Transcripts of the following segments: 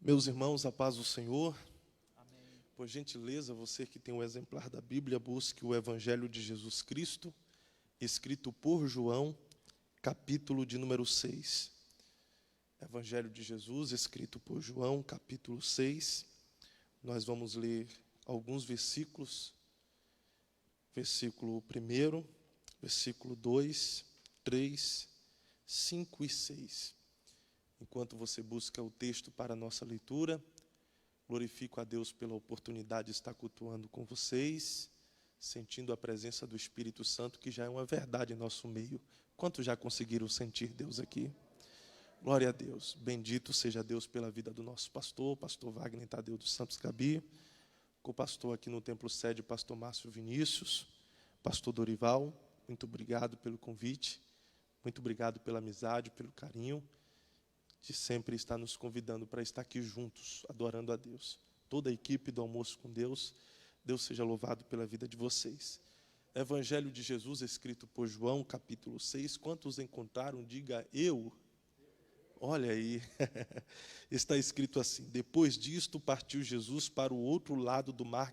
Meus irmãos, a paz do Senhor. Amém. Por gentileza, você que tem o exemplar da Bíblia, busque o Evangelho de Jesus Cristo, escrito por João, capítulo de número 6. Evangelho de Jesus, escrito por João, capítulo 6. Nós vamos ler alguns versículos. Versículo 1, versículo 2, 3, 5 e 6. Enquanto você busca o texto para a nossa leitura, glorifico a Deus pela oportunidade de estar cultuando com vocês, sentindo a presença do Espírito Santo, que já é uma verdade em nosso meio. Quantos já conseguiram sentir Deus aqui? Glória a Deus. Bendito seja Deus pela vida do nosso pastor Wagner Tadeu dos Santos Gabi, co-pastor aqui no Templo Sede, pastor Márcio Vinícius, pastor Dorival. Muito obrigado pelo convite, muito obrigado pela amizade, pelo carinho, de sempre estar nos convidando para estar aqui juntos, adorando a Deus. Toda a equipe do Almoço com Deus, Deus seja louvado pela vida de vocês. Evangelho de Jesus, escrito por João, capítulo 6. Quantos encontraram? Diga eu. Olha aí, está escrito assim: depois disto partiu Jesus para o outro lado do mar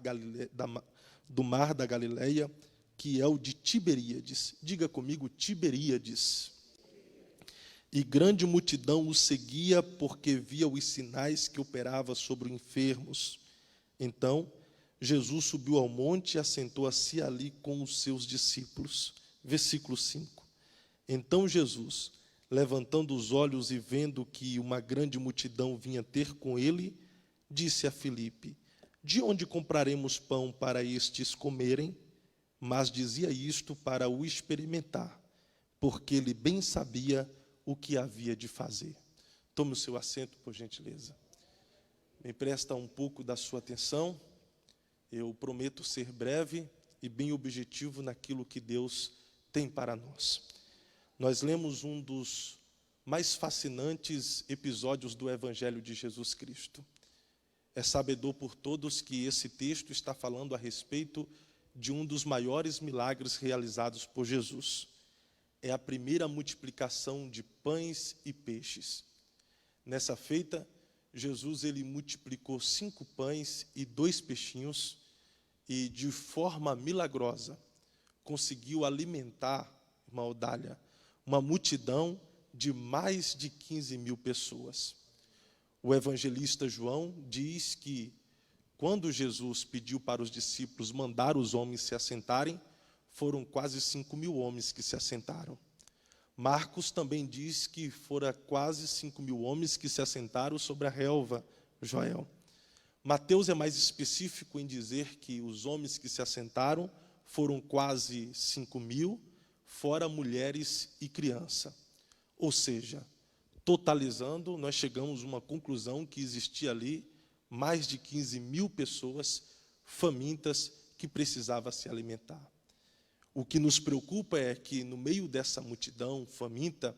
da Galileia, que é o de Tiberíades. Diga comigo, Tiberíades. E grande multidão o seguia, porque via os sinais que operava sobre os enfermos. Então, Jesus subiu ao monte e assentou-se ali com os seus discípulos. Versículo 5. Então Jesus, levantando os olhos e vendo que uma grande multidão vinha ter com ele, disse a Filipe: de onde compraremos pão para estes comerem? Mas dizia isto para o experimentar, porque ele bem sabia o que havia de fazer. Tome o seu assento, por gentileza. Me presta um pouco da sua atenção. Eu prometo ser breve e bem objetivo naquilo que Deus tem para nós. Nós lemos um dos mais fascinantes episódios do Evangelho de Jesus Cristo. É sabedor por todos que esse texto está falando a respeito de um dos maiores milagres realizados por Jesus. É a primeira multiplicação de pães e peixes. Nessa feita, Jesus ele multiplicou 5 pães e 2 peixinhos e, de forma milagrosa, conseguiu alimentar, irmã Odália, uma multidão de mais de 15 mil pessoas. O evangelista João diz que, quando Jesus pediu para os discípulos mandar os homens se assentarem, foram quase 5 mil homens que se assentaram. Marcos também diz que foram quase 5 mil homens que se assentaram sobre a relva, Joel. Mateus é mais específico em dizer que os homens que se assentaram foram quase 5 mil, fora mulheres e criança. Ou seja, totalizando, nós chegamos a uma conclusão que existia ali mais de 15 mil pessoas famintas que precisavam se alimentar. O que nos preocupa é que, no meio dessa multidão faminta,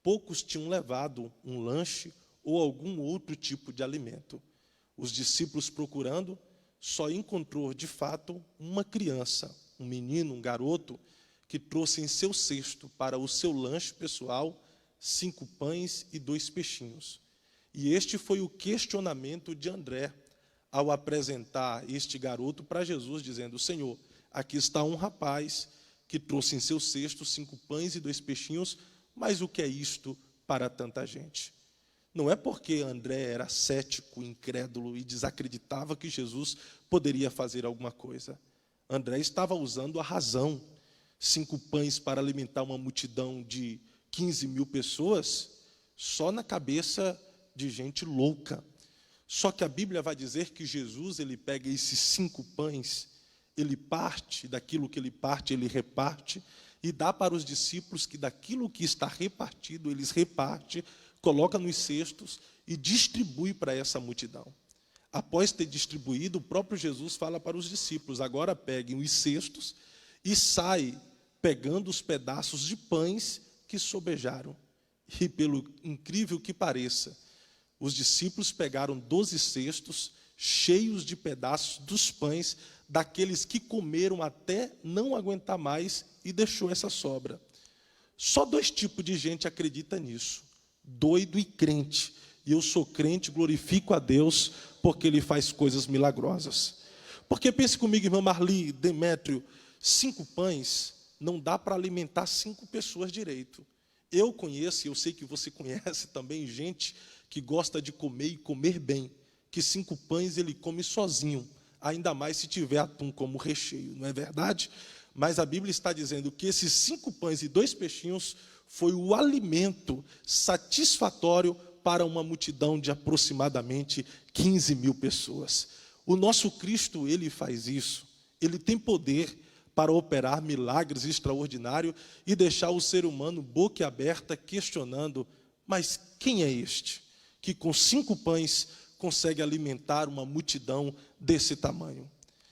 poucos tinham levado um lanche ou algum outro tipo de alimento. Os discípulos, procurando, só encontrou, de fato, uma criança, um menino, um garoto, que trouxe em seu cesto para o seu lanche pessoal 5 pães e 2 peixinhos. E este foi o questionamento de André, ao apresentar este garoto para Jesus, dizendo: Senhor, aqui está um rapaz que trouxe em seu cesto 5 pães e 2 peixinhos, mas o que é isto para tanta gente? Não é porque André era cético, incrédulo e desacreditava que Jesus poderia fazer alguma coisa. André estava usando a razão. 5 pães para alimentar uma multidão de 15 mil pessoas, só na cabeça de gente louca. Só que a Bíblia vai dizer que Jesus ele pega esses 5 pães, ele parte, daquilo que ele parte, ele reparte, e dá para os discípulos que daquilo que está repartido, eles repartem, coloca nos cestos e distribui para essa multidão. Após ter distribuído, o próprio Jesus fala para os discípulos: agora peguem os cestos e sai pegando os pedaços de pães que sobejaram. E, pelo incrível que pareça, os discípulos pegaram 12 cestos cheios de pedaços dos pães, daqueles que comeram até não aguentar mais, e deixou essa sobra. Só 2 tipos de gente acredita nisso: doido e crente, E eu sou crente, glorifico a Deus, porque Ele faz coisas milagrosas. Porque pense comigo, irmã Marli, Demétrio, 5 pães não dá para alimentar 5 pessoas direito. Eu conheço, e eu sei que você conhece também, gente que gosta de comer e comer bem, que 5 pães ele come sozinho, ainda mais se tiver atum como recheio, não é verdade? Mas a Bíblia está dizendo que esses 5 pães e 2 peixinhos foi o alimento satisfatório para uma multidão de aproximadamente 15 mil pessoas. O nosso Cristo, Ele faz isso. Ele tem poder para operar milagres extraordinários e deixar o ser humano boquiaberta, questionando, mas quem é este que com 5 pães consegue alimentar uma multidão desse tamanho?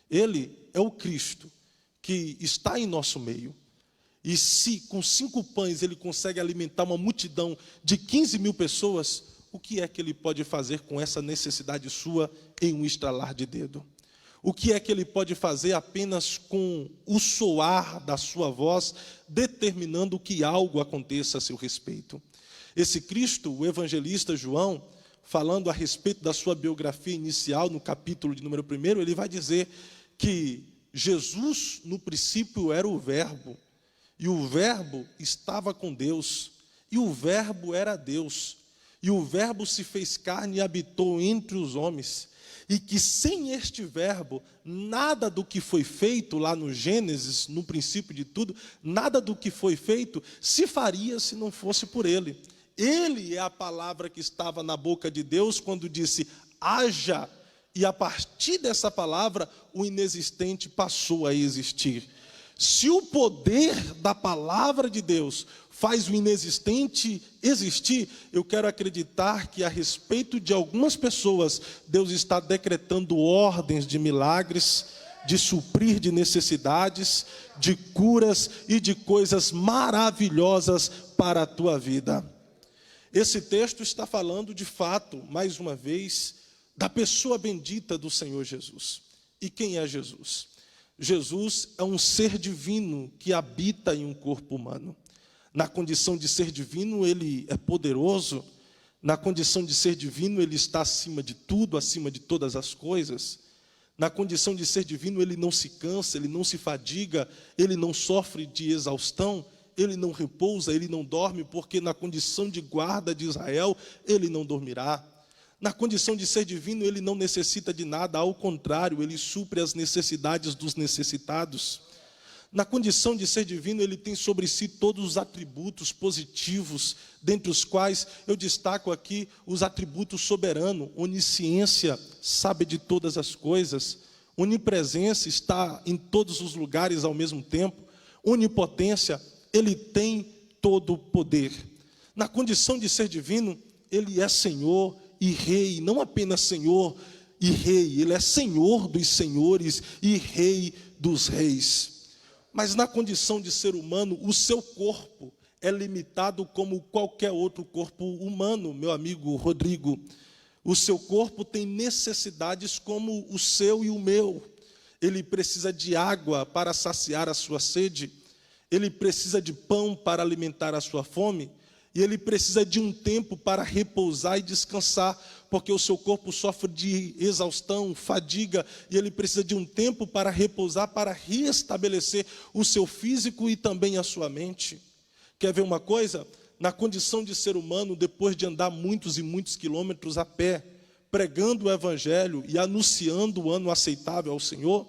Ele é o Cristo que está em nosso meio. E se com 5 pães ele consegue alimentar uma multidão de 15 mil pessoas, o que é que ele pode fazer com essa necessidade sua em um estralar de dedo? O que é que ele pode fazer apenas com o soar da sua voz, determinando que algo aconteça a seu respeito? Esse Cristo, o evangelista João, falando a respeito da sua biografia inicial, no capítulo de número 1, ele vai dizer que Jesus, no princípio, era o Verbo, e o Verbo estava com Deus, e o Verbo era Deus, e o Verbo se fez carne e habitou entre os homens, e que sem este Verbo, nada do que foi feito lá no Gênesis, no princípio de tudo, nada do que foi feito se faria se não fosse por Ele. Ele é a palavra que estava na boca de Deus quando disse, haja, e a partir dessa palavra, o inexistente passou a existir. Se o poder da palavra de Deus faz o inexistente existir, eu quero acreditar que a respeito de algumas pessoas, Deus está decretando ordens de milagres, de suprir de necessidades, de curas e de coisas maravilhosas para a tua vida. Esse texto está falando de fato, mais uma vez, da pessoa bendita do Senhor Jesus. E quem é Jesus? Jesus é um ser divino que habita em um corpo humano. Na condição de ser divino, ele é poderoso. Na condição de ser divino, ele está acima de tudo, acima de todas as coisas. Na condição de ser divino, ele não se cansa, ele não se fadiga, ele não sofre de exaustão, ele não repousa, ele não dorme, porque na condição de guarda de Israel, ele não dormirá. Na condição de ser divino, ele não necessita de nada, ao contrário, ele supre as necessidades dos necessitados. Na condição de ser divino, ele tem sobre si todos os atributos positivos, dentre os quais eu destaco aqui os atributos soberano, onisciência, sabe de todas as coisas, onipresença, está em todos os lugares ao mesmo tempo, onipotência, ele tem todo o poder. Na condição de ser divino, ele é Senhor e Rei, não apenas Senhor e Rei, ele é Senhor dos senhores e Rei dos reis. Mas na condição de ser humano, o seu corpo é limitado como qualquer outro corpo humano, meu amigo Rodrigo. O seu corpo tem necessidades como o seu e o meu. Ele precisa de água para saciar a sua sede, ele precisa de pão para alimentar a sua fome, e ele precisa de um tempo para repousar e descansar, porque o seu corpo sofre de exaustão, fadiga, e ele precisa de um tempo para repousar, para restabelecer o seu físico e também a sua mente. Quer ver uma coisa? Na condição de ser humano, depois de andar muitos e muitos quilômetros a pé, pregando o Evangelho e anunciando o ano aceitável ao Senhor,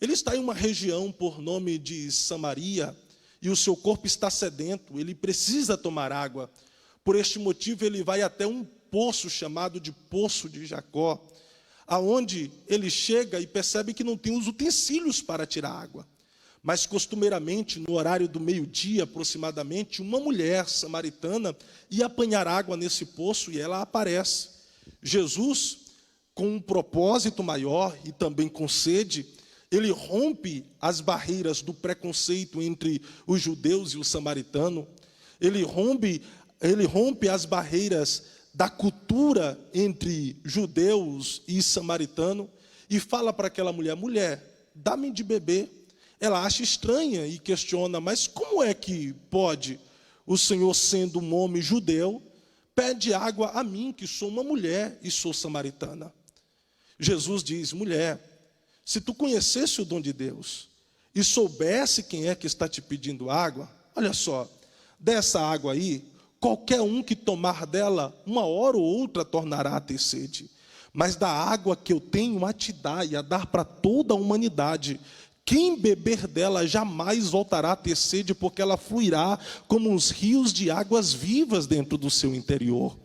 ele está em uma região por nome de Samaria, e o seu corpo está sedento, ele precisa tomar água. Por este motivo, ele vai até um poço chamado de Poço de Jacó, aonde ele chega e percebe que não tem os utensílios para tirar água. Mas, costumeiramente, no horário do meio-dia, aproximadamente, uma mulher samaritana ia apanhar água nesse poço e ela aparece. Jesus, com um propósito maior e também com sede, ele rompe as barreiras do preconceito entre os judeus e o samaritano. Ele rompe as barreiras da cultura entre judeus e samaritano e fala para aquela mulher, mulher, dá-me de beber. Ela acha estranha e questiona, mas como é que pode o Senhor, sendo um homem judeu, pede água a mim, que sou uma mulher e sou samaritana? Jesus diz: mulher, se tu conhecesse o dom de Deus e soubesse quem é que está te pedindo água, olha só, dessa água aí, qualquer um que tomar dela, uma hora ou outra tornará a ter sede. Mas da água que eu tenho a te dar e a dar para toda a humanidade, quem beber dela jamais voltará a ter sede, porque ela fluirá como os rios de águas vivas dentro do seu interior.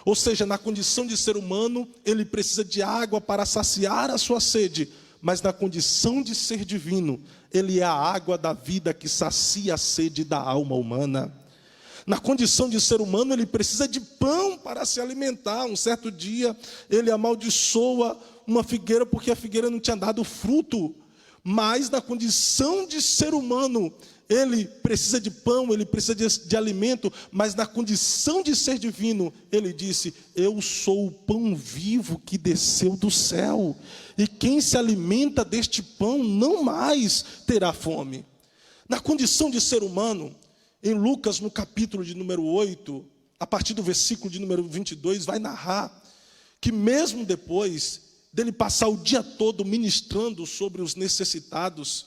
Ou seja, na condição de ser humano, ele precisa de água para saciar a sua sede, mas na condição de ser divino, ele é a água da vida que sacia a sede da alma humana. Na condição de ser humano, ele precisa de pão para se alimentar. Um certo dia, ele amaldiçoa uma figueira, porque a figueira não tinha dado fruto. Mas na condição de ser humano, ele precisa de pão, ele precisa de alimento, mas na condição de ser divino, ele disse: eu sou o pão vivo que desceu do céu, e quem se alimenta deste pão não mais terá fome. Na condição de ser humano, em Lucas, no capítulo de número 8, a partir do versículo de número 22, vai narrar que mesmo depois dele passar o dia todo ministrando sobre os necessitados,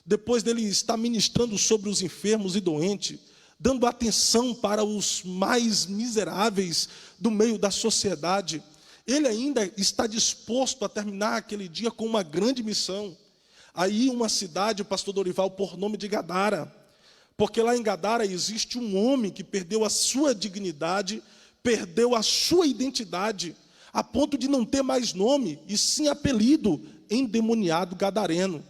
depois dele estar ministrando sobre os enfermos e doentes, dando atenção para os mais miseráveis do meio da sociedade, ele ainda está disposto a terminar aquele dia com uma grande missão. Aí uma cidade, pastor Dorival, por nome de Gadara, porque lá em Gadara existe um homem que perdeu a sua dignidade, perdeu a sua identidade, a ponto de não ter mais nome, e sim apelido, endemoniado gadareno.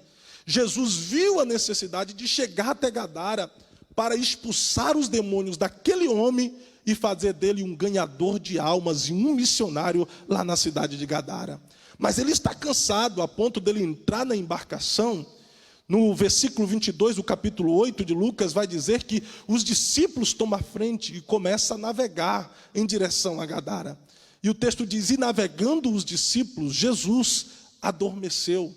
Jesus viu a necessidade de chegar até Gadara para expulsar os demônios daquele homem e fazer dele um ganhador de almas e um missionário lá na cidade de Gadara. Mas ele está cansado, a ponto dele entrar na embarcação. No versículo 22 do capítulo 8 de Lucas, vai dizer que os discípulos tomam a frente e começam a navegar em direção a Gadara. E o texto diz: e navegando os discípulos, Jesus adormeceu.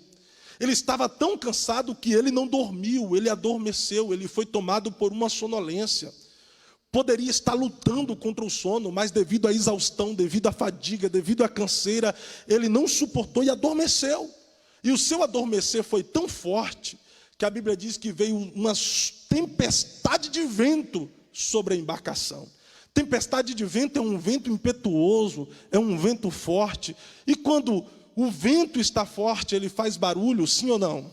Ele estava tão cansado que ele não dormiu, ele adormeceu, ele foi tomado por uma sonolência. Poderia estar lutando contra o sono, mas devido à exaustão, devido à fadiga, devido à canseira, ele não suportou e adormeceu. E o seu adormecer foi tão forte que a Bíblia diz que veio uma tempestade de vento sobre a embarcação. Tempestade de vento é um vento impetuoso, é um vento forte. E quando o vento está forte, ele faz barulho, sim ou não?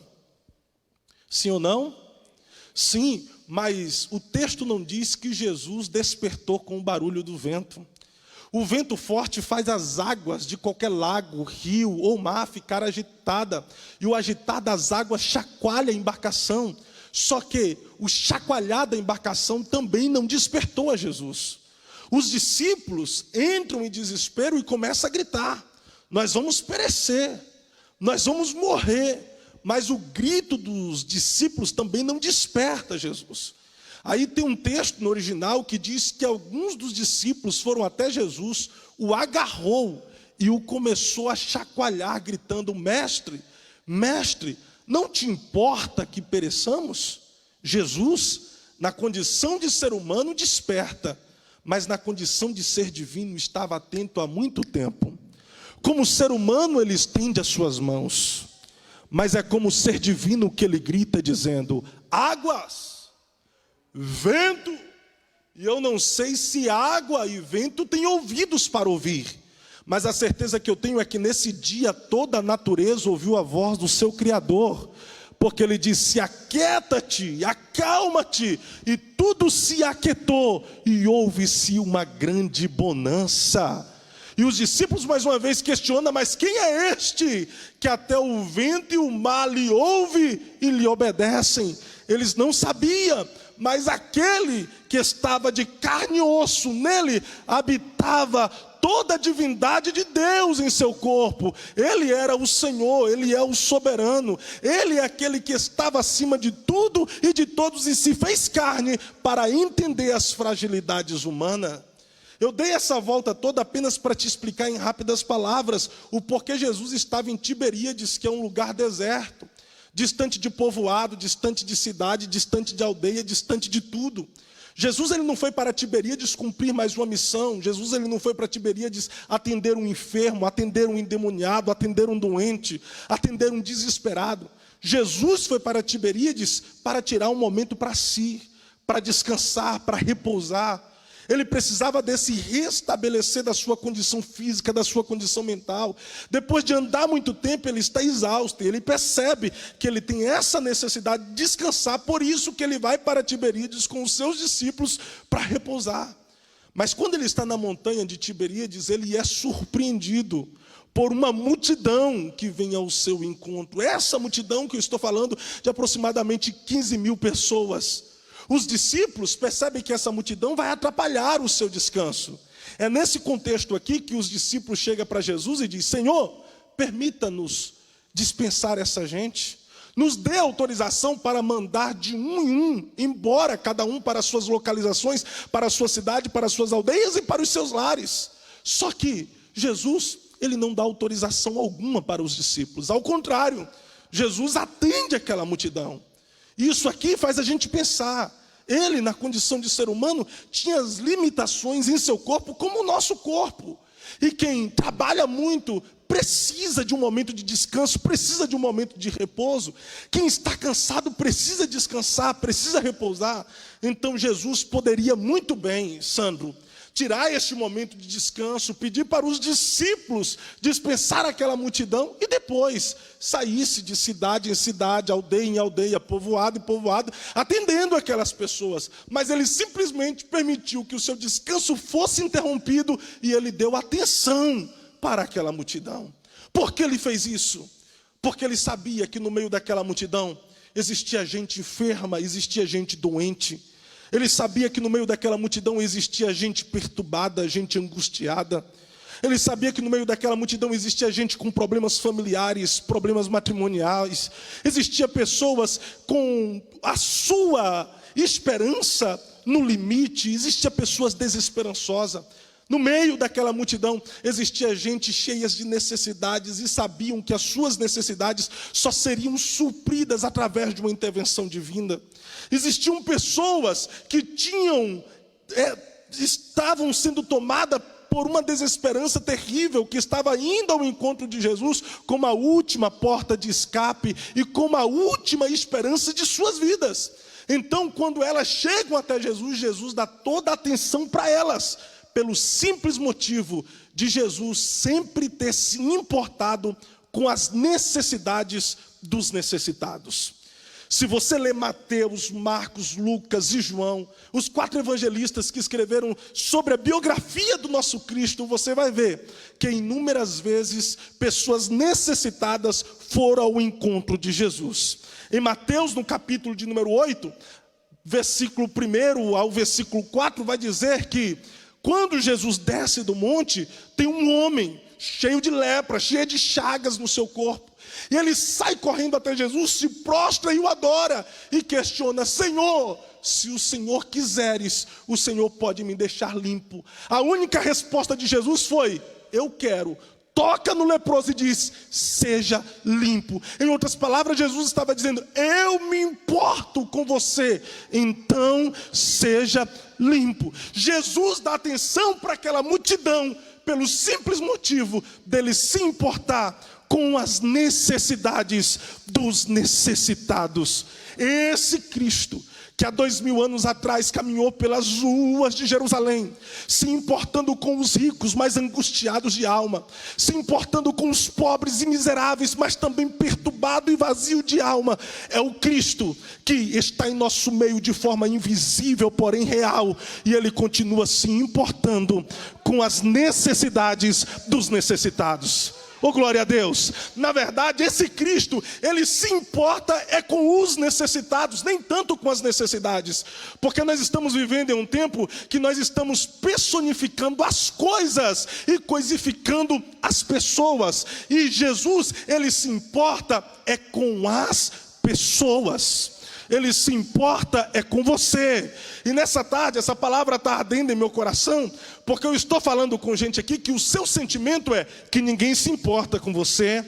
Sim ou não? Sim, mas o texto não diz que Jesus despertou com o barulho do vento. O vento forte faz as águas de qualquer lago, rio ou mar ficar agitada. E o agitar das águas chacoalha a embarcação. Só que o chacoalhar da embarcação também não despertou a Jesus. Os discípulos entram em desespero e começam a gritar: nós vamos perecer, nós vamos morrer. Mas o grito dos discípulos também não desperta Jesus. Aí tem um texto no original que diz que alguns dos discípulos foram até Jesus, o agarrou e o começou a chacoalhar, gritando: mestre, mestre, não te importa que pereçamos? Jesus, na condição de ser humano, desperta, mas na condição de ser divino estava atento há muito tempo. Como ser humano, ele estende as suas mãos, mas é como ser divino que ele grita dizendo: águas, vento. E eu não sei se água e vento têm ouvidos para ouvir, mas a certeza que eu tenho é que nesse dia toda a natureza ouviu a voz do seu Criador, porque ele disse: aquieta-te, acalma-te, e tudo se aquietou, e houve-se uma grande bonança. E os discípulos mais uma vez questionam: mas quem é este que até o vento e o mar lhe ouvem e lhe obedecem? Eles não sabiam, mas aquele que estava de carne e osso, nele habitava toda a divindade de Deus em seu corpo. Ele era o Senhor, ele é o soberano, ele é aquele que estava acima de tudo e de todos e se fez carne para entender as fragilidades humanas. Eu dei essa volta toda apenas para te explicar em rápidas palavras o porquê Jesus estava em Tiberíades, que é um lugar deserto, distante de povoado, distante de cidade, distante de aldeia, distante de tudo. Jesus ele não foi para Tiberíades cumprir mais uma missão. Jesus ele não foi para Tiberíades atender um enfermo, atender um endemoniado, atender um doente, atender um desesperado. Jesus foi para Tiberíades para tirar um momento para si, para descansar, para repousar. Ele precisava desse restabelecer da sua condição física, da sua condição mental. Depois de andar muito tempo, ele está exausto. Ele percebe que ele tem essa necessidade de descansar. Por isso que ele vai para Tiberíades com os seus discípulos para repousar. Mas quando ele está na montanha de Tiberíades, ele é surpreendido por uma multidão que vem ao seu encontro. Essa multidão que eu estou falando, de aproximadamente 15 mil pessoas. Os discípulos percebem que essa multidão vai atrapalhar o seu descanso. É nesse contexto aqui que os discípulos chegam para Jesus e dizem: Senhor, permita-nos dispensar essa gente. Nos dê autorização para mandar de um em um, embora cada um para as suas localizações, para a sua cidade, para as suas aldeias e para os seus lares. Só que Jesus, ele não dá autorização alguma para os discípulos. Ao contrário, Jesus atende aquela multidão. Isso aqui faz a gente pensar. Ele, na condição de ser humano, tinha as limitações em seu corpo como o nosso corpo. E quem trabalha muito precisa de um momento de descanso, precisa de um momento de repouso. Quem está cansado precisa descansar, precisa repousar. Então Jesus poderia muito bem, Sandro, tirar este momento de descanso, pedir para os discípulos dispensar aquela multidão e depois saísse de cidade em cidade, aldeia em aldeia, povoado em povoado, atendendo aquelas pessoas. Mas ele simplesmente permitiu que o seu descanso fosse interrompido e ele deu atenção para aquela multidão. Por que ele fez isso? Porque ele sabia que no meio daquela multidão existia gente enferma, existia gente doente. Ele sabia que no meio daquela multidão existia gente perturbada, gente angustiada. Ele sabia que no meio daquela multidão existia gente com problemas familiares, problemas matrimoniais. Existia pessoas com a sua esperança no limite. Existia pessoas desesperançosas. No meio daquela multidão existia gente cheia de necessidades e sabiam que as suas necessidades só seriam supridas através de uma intervenção divina. Existiam pessoas que estavam sendo tomadas por uma desesperança terrível, que estava indo ao encontro de Jesus como a última porta de escape e como a última esperança de suas vidas. Então, quando elas chegam até Jesus, Jesus dá toda a atenção para elas, pelo simples motivo de Jesus sempre ter se importado com as necessidades dos necessitados. Se você ler Mateus, Marcos, Lucas e João, os 4 evangelistas que escreveram sobre a biografia do nosso Cristo, você vai ver que inúmeras vezes pessoas necessitadas foram ao encontro de Jesus. Em Mateus, no capítulo de número 8, versículo 1 ao versículo 4, vai dizer que quando Jesus desce do monte, tem um homem cheio de lepra, cheio de chagas no seu corpo. E ele sai correndo até Jesus, se prostra e o adora. E questiona: Senhor, se o Senhor quiseres, o Senhor pode me deixar limpo. A única resposta de Jesus foi: eu quero. Toca no leproso e diz: seja limpo. Em outras palavras, Jesus estava dizendo: eu me importo com você, então seja limpo. Jesus dá atenção para aquela multidão pelo simples motivo dele se importar com as necessidades dos necessitados. Esse Cristo que há 2000 anos atrás caminhou pelas ruas de Jerusalém, se importando com os ricos, mas angustiados de alma, se importando com os pobres e miseráveis, mas também perturbado e vazio de alma, é o Cristo que está em nosso meio de forma invisível, porém real, e ele continua se importando com as necessidades dos necessitados. Oh, glória a Deus. Na verdade, esse Cristo, ele se importa com os necessitados, nem tanto com as necessidades. Porque nós estamos vivendo em um tempo que nós estamos personificando as coisas e coisificando as pessoas. E Jesus, ele se importa com as pessoas. Ele se importa com você. E nessa tarde, essa palavra está ardendo em meu coração, porque eu estou falando com gente aqui que o seu sentimento é que ninguém se importa com você.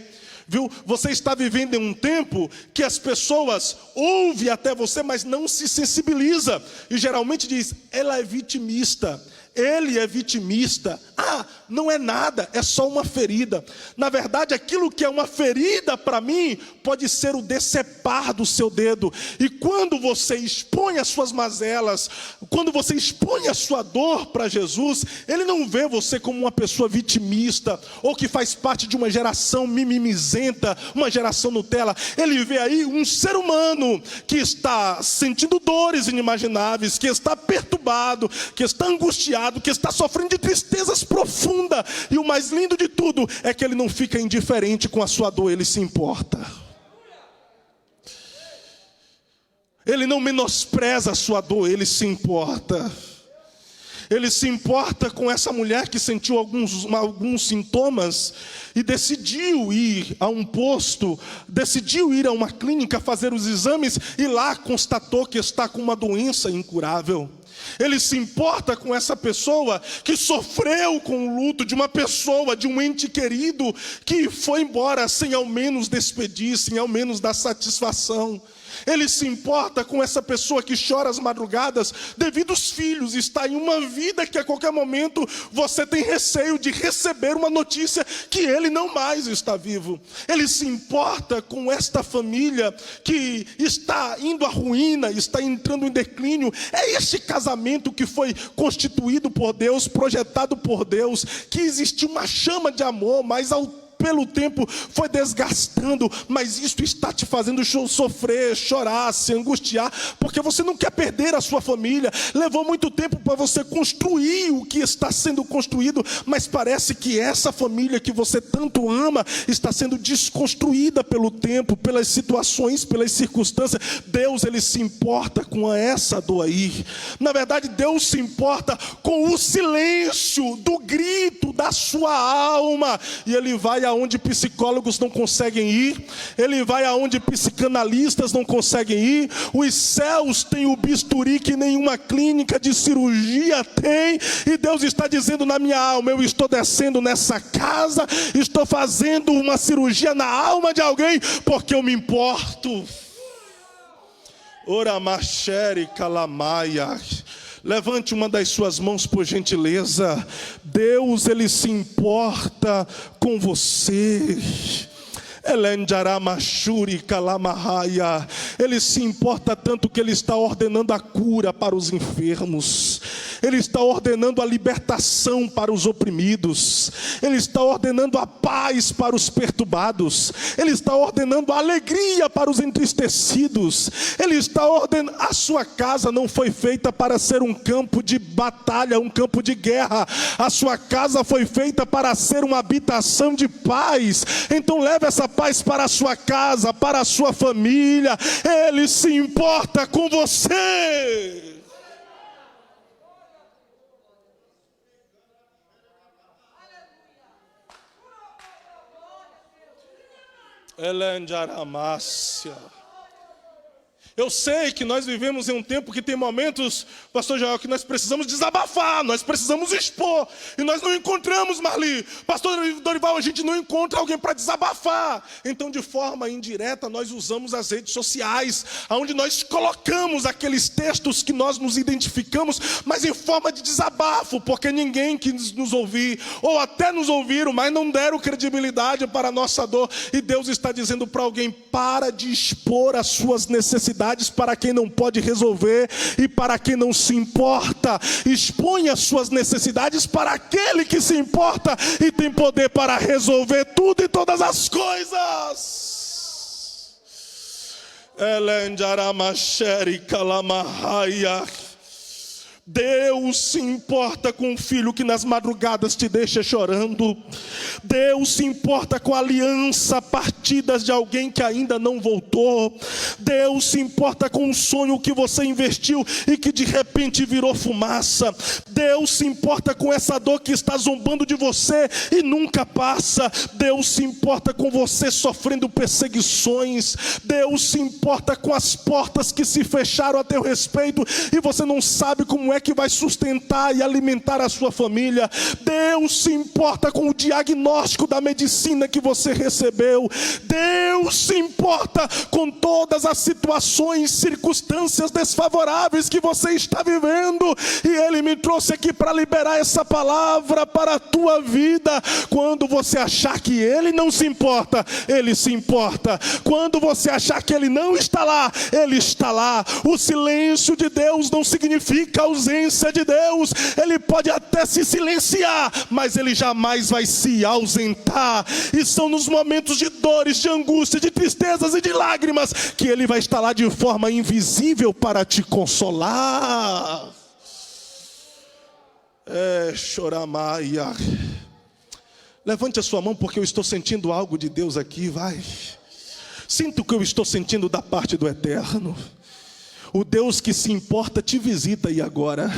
Viu? Você está vivendo em um tempo que as pessoas ouvem até você, mas não se sensibiliza. E geralmente diz, ela é vitimista. Ele é vitimista. Ah, não é nada, é só uma ferida. Na verdade, aquilo que é uma ferida para mim pode ser o decepar do seu dedo. E quando você expõe as suas mazelas, quando você expõe a sua dor para Jesus, Ele não vê você como uma pessoa vitimista ou que faz parte de uma geração mimimizenta, uma geração Nutella. Ele vê aí um ser humano que está sentindo dores inimagináveis, que está perturbado, que está angustiado, que está sofrendo de tristezas profundas. E o mais lindo de tudo é que ele não fica indiferente com a sua dor, ele se importa. Ele não menospreza a sua dor, ele se importa. Ele se importa com essa mulher que sentiu alguns sintomas e decidiu ir a um posto, decidiu ir a uma clínica fazer os exames e lá constatou que está com uma doença incurável. Ele se importa com essa pessoa que sofreu com o luto de uma pessoa, de um ente querido que foi embora sem ao menos despedir, sem ao menos dar satisfação. Ele se importa com essa pessoa que chora às madrugadas devido aos filhos, está em uma vida que a qualquer momento você tem receio de receber uma notícia que ele não mais está vivo. Ele se importa com esta família que está indo à ruína, está entrando em declínio. É este casamento que foi constituído por Deus, projetado por Deus, que existiu uma chama de amor, mas pelo tempo foi desgastando, mas isso está te fazendo sofrer, chorar, se angustiar, porque você não quer perder a sua família. Levou muito tempo para você construir o que está sendo construído, mas parece que essa família que você tanto ama está sendo desconstruída pelo tempo, pelas situações, pelas circunstâncias. Deus, Ele se importa com essa dor aí. Na verdade, Deus se importa com o silêncio do grito da sua alma, e Ele vai aonde psicólogos não conseguem ir, Ele vai aonde psicanalistas não conseguem ir. Os céus têm o bisturi que nenhuma clínica de cirurgia tem, e Deus está dizendo na minha alma: eu estou descendo nessa casa, estou fazendo uma cirurgia na alma de alguém, porque eu me importo. Ora machere calamaia. Levante uma das suas mãos, por gentileza. Deus, Ele se importa com você. Ele se importa tanto que Ele está ordenando a cura para os enfermos. Ele está ordenando a libertação para os oprimidos. Ele está ordenando a paz para os perturbados. Ele está ordenando a alegria para os entristecidos. Ele está ordenando. A sua casa não foi feita para ser um campo de batalha, um campo de guerra. A sua casa foi feita para ser uma habitação de paz. Então leve essa paz para a sua casa, para a sua família. Ele se importa com você. Elenjaramácia. Eu sei que nós vivemos em um tempo que tem momentos, pastor Joel, que nós precisamos desabafar, nós precisamos expor, e nós não encontramos, Marli, pastor Dorival, a gente não encontra alguém para desabafar. Então, de forma indireta, nós usamos as redes sociais, onde nós colocamos aqueles textos que nós nos identificamos, mas em forma de desabafo, porque ninguém quis nos ouvir, ou até nos ouviram, mas não deram credibilidade para a nossa dor. E Deus está dizendo para alguém: para de expor as suas necessidades para quem não pode resolver e para quem não se importa. Expõe as suas necessidades para aquele que se importa e tem poder para resolver tudo e todas as coisas. Elenjaramacheri kalamahaya. Deus se importa com o filho que nas madrugadas te deixa chorando. Deus se importa com a aliança partidas de alguém que ainda não voltou. Deus se importa com o sonho que você investiu e que de repente virou fumaça. Deus se importa com essa dor que está zombando de você e nunca passa. Deus se importa com você sofrendo perseguições. Deus se importa com as portas que se fecharam a teu respeito e você não sabe como é é que vai sustentar e alimentar a sua família. Deus se importa com o diagnóstico da medicina que você recebeu. Deus se importa com todas as situações, circunstâncias desfavoráveis que você está vivendo. E Ele me trouxe aqui para liberar essa palavra para a tua vida. Quando você achar que Ele não se importa, Ele se importa. Quando você achar que Ele não está lá, Ele está lá. O silêncio de Deus não significa ausência de Deus. Ele pode até se silenciar, mas Ele jamais vai se ausentar. E são nos momentos de dores, de angústia, de tristezas e de lágrimas que Ele vai estar lá de forma invisível para te consolar. Choramaia. Levante a sua mão, porque eu estou sentindo algo de Deus aqui, vai. Sinto o que eu estou sentindo da parte do Eterno. O Deus que se importa te visita aí agora.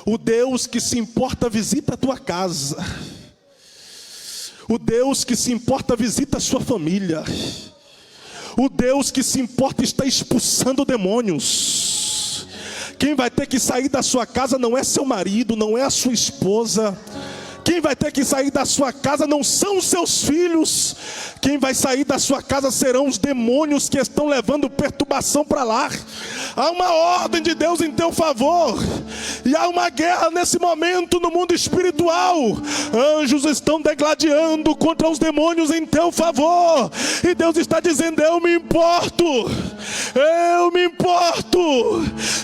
O Deus que se importa visita a tua casa. O Deus que se importa visita a sua família. O Deus que se importa está expulsando demônios. Quem vai ter que sair da sua casa não é seu marido, não é a sua esposa. Quem vai ter que sair da sua casa não são os seus filhos. Quem vai sair da sua casa serão os demônios que estão levando perturbação para lá. Há uma ordem de Deus em teu favor. E há uma guerra nesse momento no mundo espiritual. Anjos estão degladiando contra os demônios em teu favor. E Deus está dizendo: eu me importo. Eu me importo.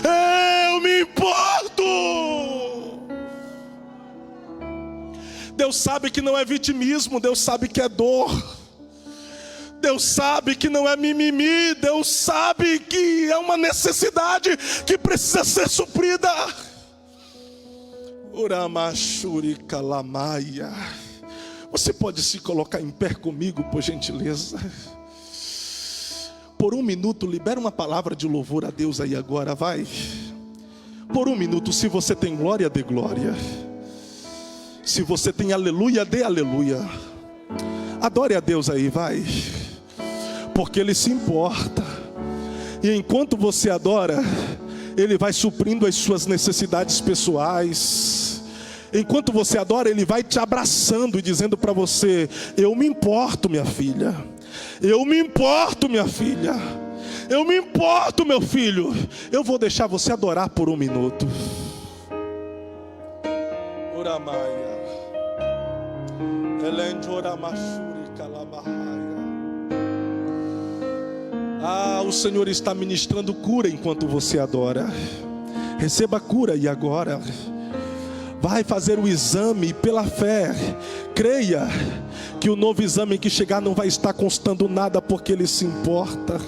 Eu me importo. Deus sabe que não é vitimismo, Deus sabe que é dor. Deus sabe que não é mimimi, Deus sabe que é uma necessidade que precisa ser suprida. Uramachuri kalamaia. Você pode se colocar em pé comigo, por gentileza? Por um minuto, libera uma palavra de louvor a Deus aí agora, vai. Por um minuto, se você tem glória, dê glória. Se você tem aleluia, dê aleluia. Adore a Deus aí, vai. Porque Ele se importa. E enquanto você adora, Ele vai suprindo as suas necessidades pessoais. Enquanto você adora, Ele vai te abraçando e dizendo para você: eu me importo, minha filha. Eu me importo, minha filha. Eu me importo, meu filho. Eu vou deixar você adorar por um minuto. Uramaia. O Senhor está ministrando cura enquanto você adora. Receba cura e agora. Vai fazer o exame pela fé. Creia que o novo exame que chegar não vai estar constando nada, porque Ele se importa.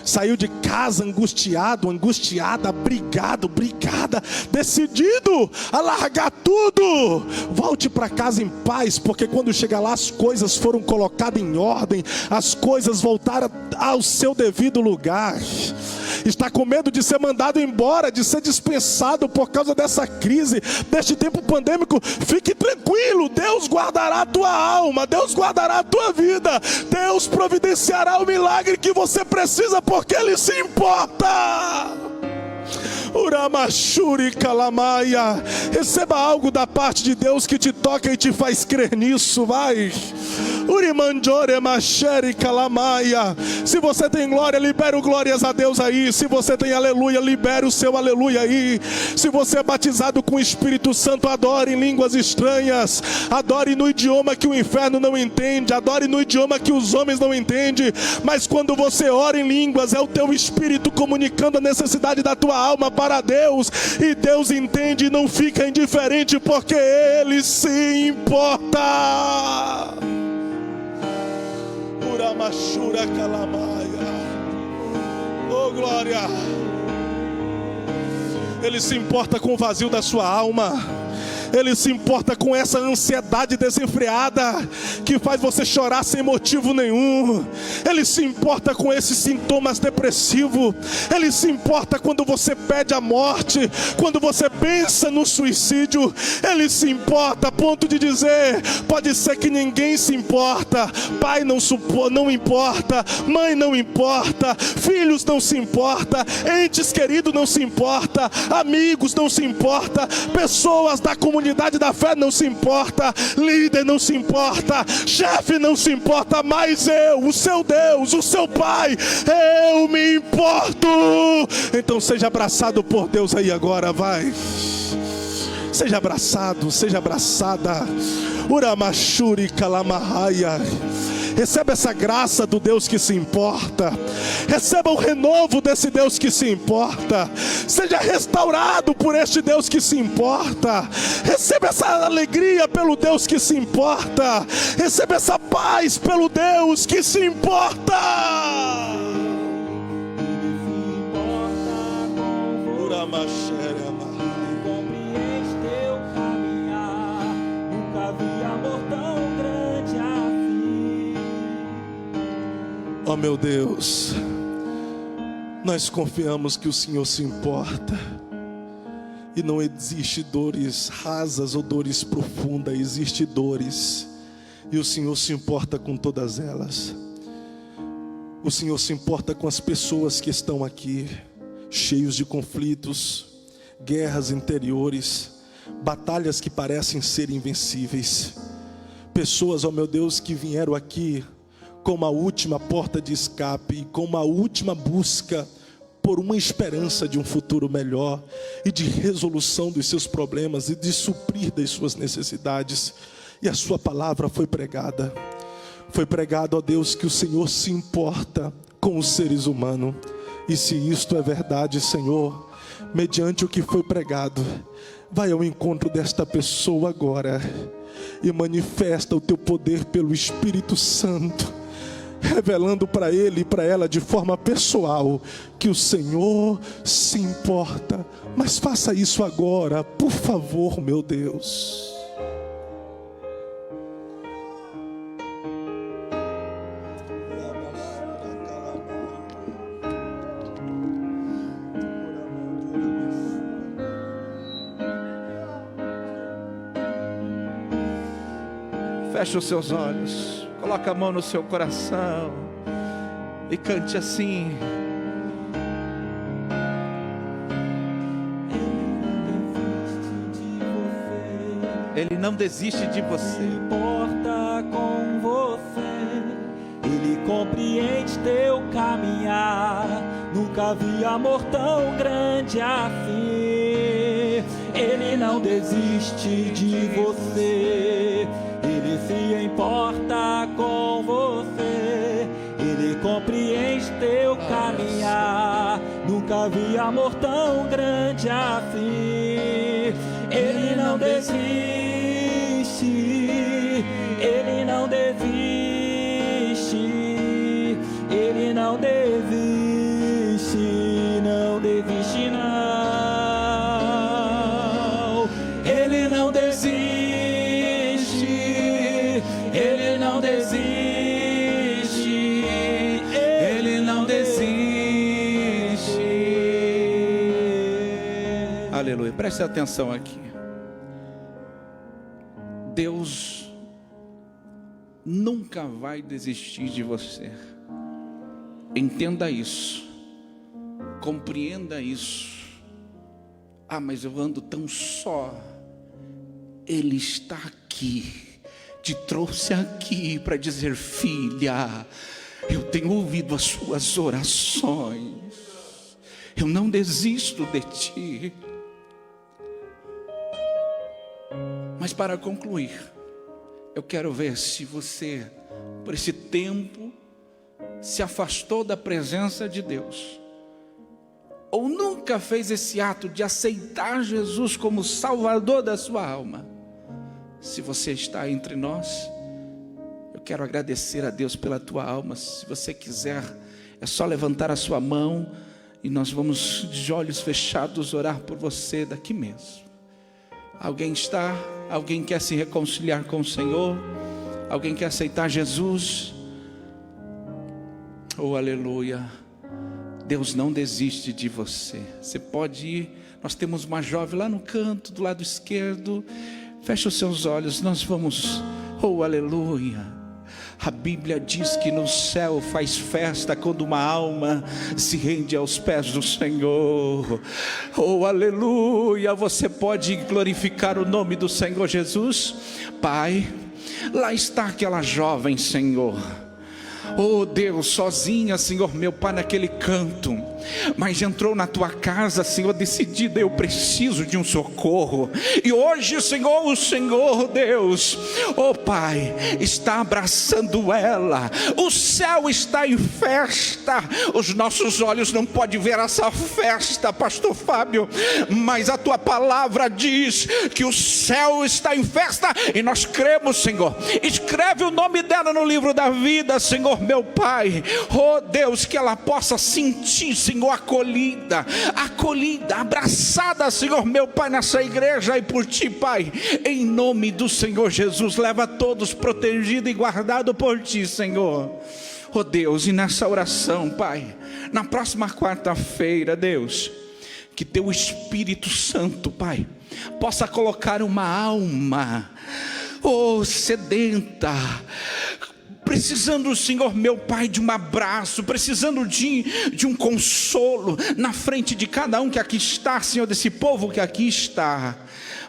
Saiu de casa angustiado, angustiada, brigada, decidido a largar tudo. Volte para casa em paz, porque quando chegar lá as coisas foram colocadas em ordem, as coisas voltaram ao seu devido lugar. Está com medo de ser mandado embora, de ser dispensado por causa dessa crise, deste tempo pandêmico? Fique tranquilo, Deus guardará a tua alma, Deus guardará a tua vida, Deus providenciará o milagre que você precisa, porque Ele se importa. Uramachuri kalamaia. Receba algo da parte de Deus que te toca e te faz crer nisso, vai. Urimandore macheri kalamaia. Se você tem glória, libera o glórias a Deus aí. Se você tem aleluia, libera o seu aleluia aí. Se você é batizado com o Espírito Santo, adore em línguas estranhas. Adore no idioma que o inferno não entende. Adore no idioma que os homens não entendem. Mas quando você ora em línguas, é o teu espírito comunicando a necessidade da tua alma para Deus. E Deus entende e não fica indiferente, porque Ele se importa. Uramachura kalamaia. Oh glória. Ele se importa com o vazio da sua alma. Ele se importa com essa ansiedade desenfreada que faz você chorar sem motivo nenhum. Ele se importa com esses sintomas depressivos. Ele se importa quando você pede a morte, quando você pensa no suicídio. Ele se importa a ponto de dizer: pode ser que ninguém se importa, pai não importa, mãe não importa, filhos não se importa, entes queridos não se importa, amigos não se importa, pessoas da comunidade da fé não se importa, líder não se importa, chefe não se importa, mas eu, o seu Deus, o seu Pai, eu me importo. Então seja abraçado por Deus aí agora, vai. Seja abraçado, seja abraçada. Uramachuri kalamahaya. Receba essa graça do Deus que se importa. Receba o renovo desse Deus que se importa. Seja restaurado por este Deus que se importa. Receba essa alegria pelo Deus que se importa. Receba essa paz pelo Deus que se importa. Compreende teu caminhar, nunca vi amor tão grande assim. Oh meu Deus, nós confiamos que o Senhor se importa. E não existe dores rasas ou dores profundas, existe dores. E o Senhor se importa com todas elas. O Senhor se importa com as pessoas que estão aqui, cheios de conflitos, guerras interiores, batalhas que parecem ser invencíveis. Pessoas, ó meu Deus, que vieram aqui com uma última porta de escape, com uma última busca por uma esperança de um futuro melhor e de resolução dos seus problemas e de suprir das suas necessidades. E a sua palavra foi pregada. Foi pregado, ó Deus, que o Senhor se importa com os seres humanos. E se isto é verdade, Senhor, mediante o que foi pregado, vai ao encontro desta pessoa agora e manifesta o teu poder pelo Espírito Santo, revelando para ele e para ela de forma pessoal que o Senhor se importa. Mas faça isso agora, por favor, meu Deus. Feche os seus olhos, coloca a mão no seu coração e cante assim. Ele não desiste de você. Ele importa com você. Ele compreende teu caminhar. Nunca vi amor tão grande assim. Ele não desiste de você. Ele se importa com você. Ele compreende teu caminhar. Nunca vi amor tão grande assim. Ele não desiste. Ele não desiste. Ele não desiste. Não desiste não. Ele não desiste. Ele não desiste. Ele não desiste. Aleluia, preste atenção aqui. Deus nunca vai desistir de você. Entenda isso. Compreenda isso. Ah, mas eu ando tão só. Ele está aqui. Te trouxe aqui para dizer: filha, eu tenho ouvido as suas orações. Eu não desisto de ti. Mas para concluir, eu quero ver se você, por esse tempo, se afastou da presença de Deus, ou nunca fez esse ato de aceitar Jesus como Salvador da sua alma. Se você está entre nós, eu quero agradecer a Deus pela tua alma. Se você quiser, é só levantar a sua mão e nós vamos, de olhos fechados, orar por você daqui mesmo. Alguém está? Alguém quer se reconciliar com o Senhor? Alguém quer aceitar Jesus? Oh, aleluia. Deus não desiste de você. Você pode ir. Nós temos uma jovem lá no canto, do lado esquerdo. Feche os seus olhos, nós vamos. Oh, aleluia. A Bíblia diz que no céu faz festa quando uma alma se rende aos pés do Senhor. Oh, aleluia. Você pode glorificar o nome do Senhor Jesus? Pai, lá está aquela jovem, Senhor. Oh Deus, sozinha, Senhor meu Pai, naquele canto, mas entrou na tua casa, Senhor, decidida: eu preciso de um socorro. E hoje, Senhor, o Senhor Deus, oh Pai, está abraçando ela. O céu está em festa. Os nossos olhos não podem ver essa festa, pastor Fábio, mas a tua palavra diz que o céu está em festa, e nós cremos, Senhor. Escreve o nome dela no livro da vida, Senhor meu Pai. Oh Deus, que ela possa sentir, Senhor, acolhida, abraçada, Senhor meu Pai, nessa igreja e por Ti, Pai, em nome do Senhor Jesus. Leva todos protegidos e guardados por Ti, Senhor. Oh Deus, e nessa oração, Pai, na próxima quarta-feira, Deus, que Teu Espírito Santo, Pai, possa colocar uma alma, oh, sedenta, precisando, Senhor meu Pai, de um abraço, precisando de um consolo, na frente de cada um que aqui está, Senhor, desse povo que aqui está.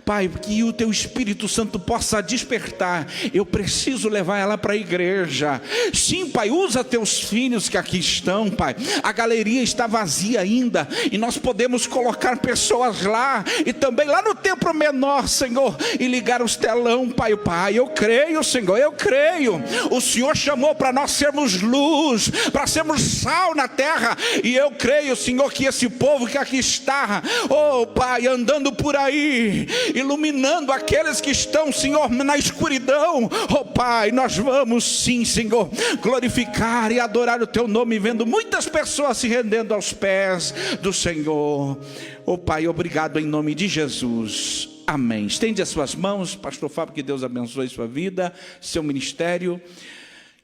Pai, que o Teu Espírito Santo possa despertar. Eu preciso levar ela para a igreja. Sim, Pai, usa Teus filhos que aqui estão, Pai. A galeria está vazia ainda, e nós podemos colocar pessoas lá, e também lá no templo menor, Senhor, e ligar os telão, Pai. Pai, eu creio, Senhor, eu creio. O Senhor chamou para nós sermos luz, para sermos sal na terra, e eu creio, Senhor, que esse povo que aqui está, oh Pai, andando por aí, iluminando aqueles que estão, Senhor, na escuridão, oh Pai, nós vamos sim, Senhor, glorificar e adorar o Teu nome, vendo muitas pessoas se rendendo aos pés do Senhor. Oh Pai, obrigado em nome de Jesus, amém. Estende as suas mãos, pastor Fábio, que Deus abençoe sua vida, seu ministério.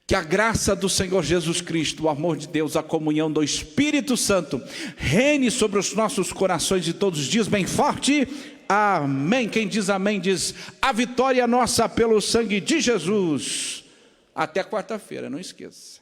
Que a graça do Senhor Jesus Cristo, o amor de Deus, a comunhão do Espírito Santo reine sobre os nossos corações de todos os dias, bem forte. Amém. Quem diz amém diz: a vitória é nossa pelo sangue de Jesus. Até quarta-feira, não esqueça.